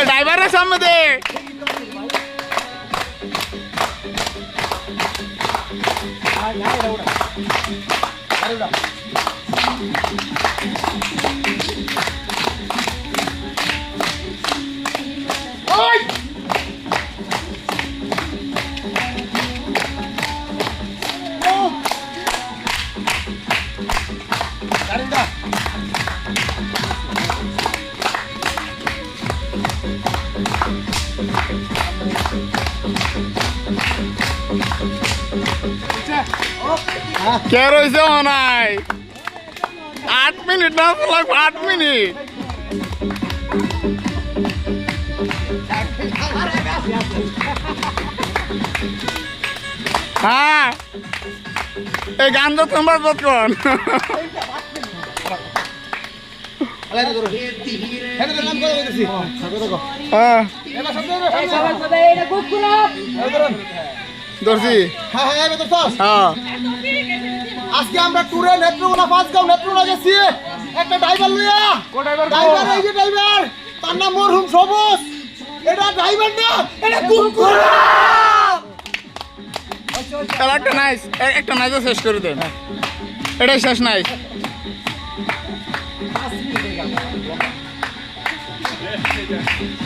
ড্রাইভারের সামনে দে কে রয়েছে নাই 8 মিনিট না লাগবে 8 মিনিট হ্যাঁ এই গান তো তোমরা কতক্ষণ ধরছি আজকে আমরা ট্যুরে নেত্রকোনা পাঁচগাঁও নেত্রকোনা গেছি একটা ড্রাইভার লইয়া ড্রাইভার এই যে ড্রাইভার তার নাম মরহুম সবুজ এটা ড্রাইভার না এটা কুকুরা একটা নাইস একটা নাইস শেষ করে দেন এটাই শেষ নাইস Yes.